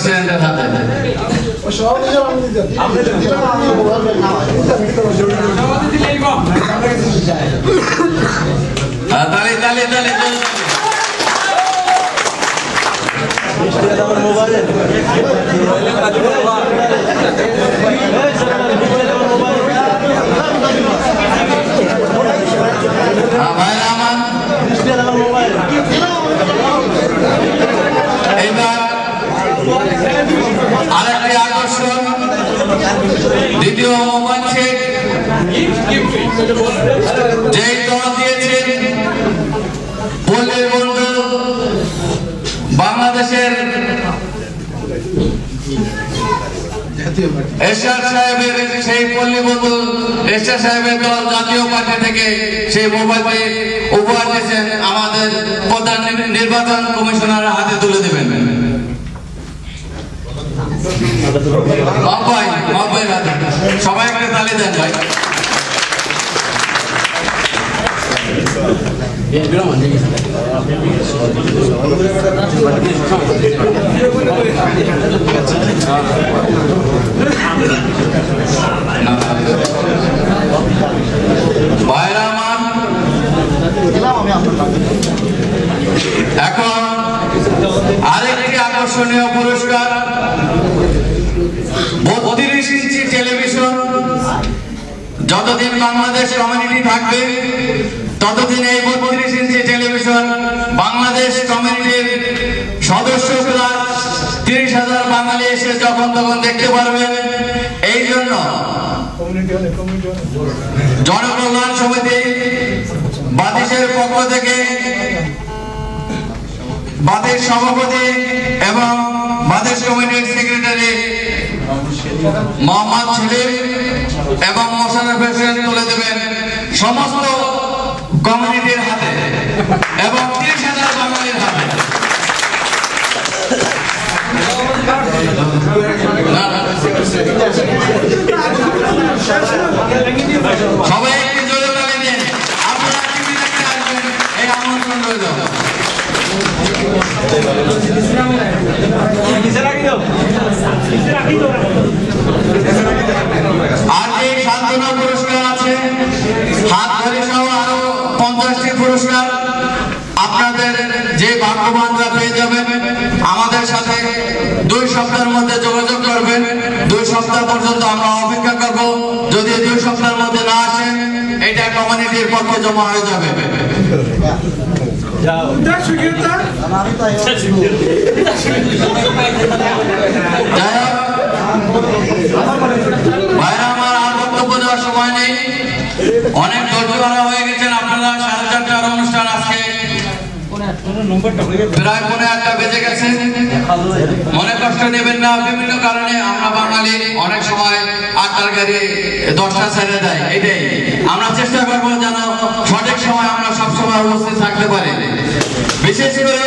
প্রেসিডেন্টের হাতে। তালি তালি তালি ভাইরা আমার, এইবার আরেকটি আকর্ষণ, দ্বিতীয় মোবাইল সেট যেই দল দিয়েছেন পল্লীর বন্ধু বাংলাদেশের এরশাদ সাহেবের, সেই পল্লী বন্ধু এরশাদ সাহেবের দল জাতীয় পার্টি থেকে সেই মোবাইলটি উপহার দিয়েছেন, আমাদের প্রধান নির্বাচন কমিশনার হাতে তুলে দেবেন। সবাই একটা তালি দেন ভাই। ভাইরা আমার, এখন আরেকটি আকর্ষণীয় পুরস্কার, 32 ইঞ্চি টেলিভিশন। যতদিন বাংলাদেশ কমিউনিটি থাকবে ততদিন এই 32 ইঞ্চি টেলিভিশন বাংলাদেশ কমিউনিটির সদস্য 30,000 বাঙালি এসে যখন তখন দেখতে পারবেন। এই জন্য জনকল্যাণ সমিতি বাদিশের পক্ষ থেকে বাদিশ সভাপতি এবং বাদিশ কমিটির সেক্রেটারি মোহাম্মদ সেলিম এবং মোশাররফ হোসেন তুলে দেবেন সমস্ত কমিউনিটির হাতে এবং 30,000 বাঙালির হাতে। সবাই একটি জোরে তালি দেন। আপনারা টিভি দেখতে আসবেন, এই আমন্ত্রণ রইল। আর যে সান্ত্বনা পুরস্কার আছে, হাত ধরে সহ আরো 50টি পুরস্কার আপনাদের যে ভাগ্যবানরা পেয়ে যাবেন। আমাদের সাথে 2 সপ্তাহের মধ্যে যোগাযোগ করবেন। 2 সপ্তাহ পর্যন্ত আমরা অপেক্ষা করব। যদি 2 সপ্তাহের মধ্যে না আসে, এটা কমিউনিটির পক্ষে জমা হয়ে যাবে। ভাইরা আমার, আর বক্তব্য দেওয়ার সময় নেই, অনেক ধৈর্য হারা হয়ে গেছেন আপনারা। 4:30টার অনুষ্ঠান আজকে প্রায় 1:15 বেজে গেছে। মনে কষ্ট নেবেন না, বিভিন্ন কারণে আমরা বাঙালি অনেক সময় 8টার গাড়ি 10টা ছেড়ে দেয়। এটাই আমরা চেষ্টা করবো যেন সঠিক সময় আমরা সবসময় উপস্থিত থাকতে পারি। বিশেষ করে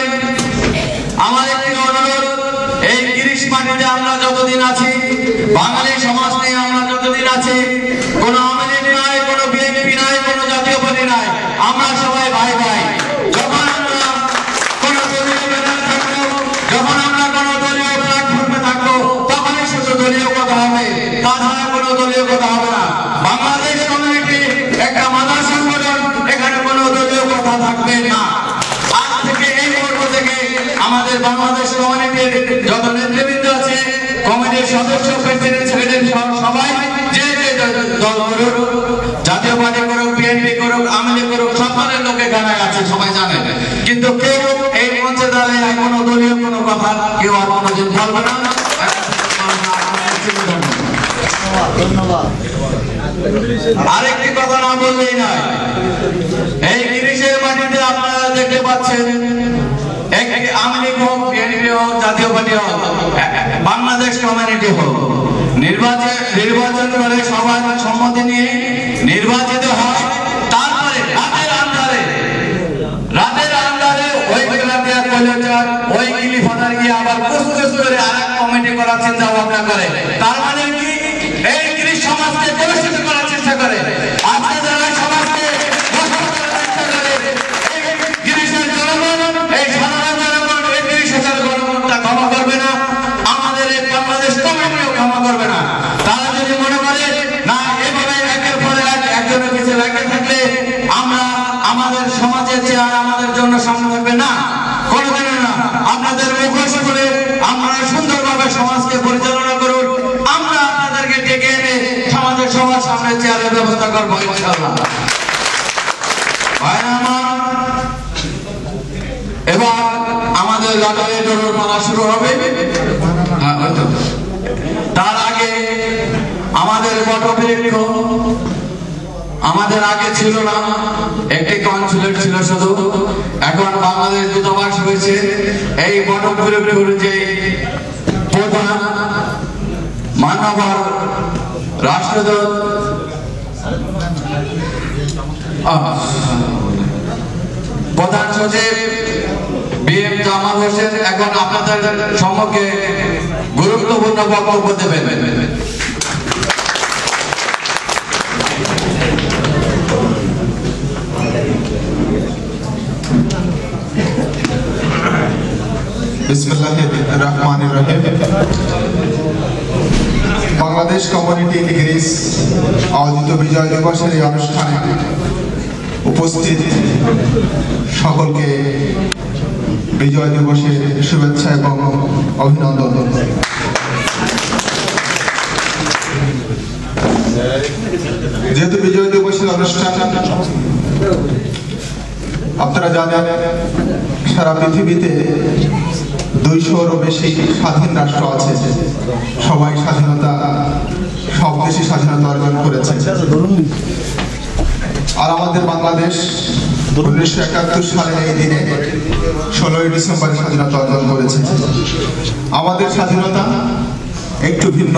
আমার একটি অনুরোধ, এই 30 মাটিতে আমরা যতদিন আছি, বাঙালি সমাজ নিয়ে আমরা যতদিন আছি, কোনো আওয়ামী লীগ নাই, কোনো বিএনপি নাই, কোনো জাতীয় পার্টি নাই, আমরা সবাই ভাই ভাই। যখন আমরা কোনো দলীয় ব্যানার থাকবো, যখন আমরা কোনো দলীয় প্ল্যাটফর্মে থাকবো, তখনই শুধু দলীয় কথা হবে, তাছাড়া কোনো দলীয় কথা হবে না। বাংলাদেশ কমিউনিটি একটা মাদার সংগঠন, এখানে কোনো দলীয় কথা থাকবে না। আজ থেকে, এই মুহূর্ত থেকে আমাদের বাংলাদেশ কমিউনিটির যত নেতৃবৃন্দ আছে, কমিটির সদস্য, প্রেসিডেন্ট, সেক্রেটারি সবাই যে যে দল করুক, জাতীয় পার্টি করুক, বিএনপি করুক, আওয়ামী লীগ করুক, সকলের লোক এখানে আছে, সবাই জানে। কিন্তু কেউ এই মঞ্চে দাঁড়িয়ে কোনো দলীয় কোনো কথা কেউ আর কোনোদিন বলবে না। আরেকটি কথা না বললেই নয়, এই 30-এর মাটিতে আপনারা দেখতে পাচ্ছেন, আওয়ামী লীগ হোক, বিএনপি হোক, জাতীয় পার্টি হোক, বাংলাদেশ কমিউনিটি হোক, নির্বাচন করে সবার সম্মতি নিয়ে নির্বাচিত হয়। তারপরে রাতের আন্দারে ওই ওই গিলি ফাদার গিয়ে আবার কুচকুচ করে আরেক কমিটি করার চিন্তা ভাবনা করে। তার মানে কি, এই 30 সমাজকে কলুষিত করার চেষ্টা করে। আজকে যারা সমাজকে নষ্ট করার চেষ্টা করে, এই 30-এর জনগণ, এই সাধারণ জনগণ, এই 30,000 জনগণ তা ক্ষমা করবে না। আমাদের বটবৃক্ষ আমাদের আগে ছিল না, একটি কনসুলেট ছিল শুধু, এখন বাংলাদেশ দূতাবাস হয়েছে। এই বটবৃক্ষের যে প্রধান মাননীয় রাষ্ট্রদূত প্রধান সচিব BM জামাল হোসেন এখন আপনাদের সম্মুখে গুরুত্বপূর্ণ বক্তব্য দেবেন। बिस्मिल्लाहिर्रहमानिर्रहीम। बांग्लादेश कम्युनिटी इन ग्रीस आयोजित विजय दिवसेर এই অনুষ্ঠানে উপস্থিত সকলকে বিজয় দিবসের শুভেচ্ছা এবং অভিনন্দন। যেহেতু বিজয় দিবসের অনুষ্ঠান, আপনারা জানেন সারা পৃথিবীতে 200-এরও বেশি স্বাধীন রাষ্ট্র আছে। সবাই স্বাধীনতা, সব দেশই স্বাধীনতা অর্জন করেছে। আর আমাদের বাংলাদেশ 1971 সালের এই দিনে 16ই ডিসেম্বর স্বাধীনতা অর্জন করেছে। আমাদের স্বাধীনতা একটু ভিন্ন।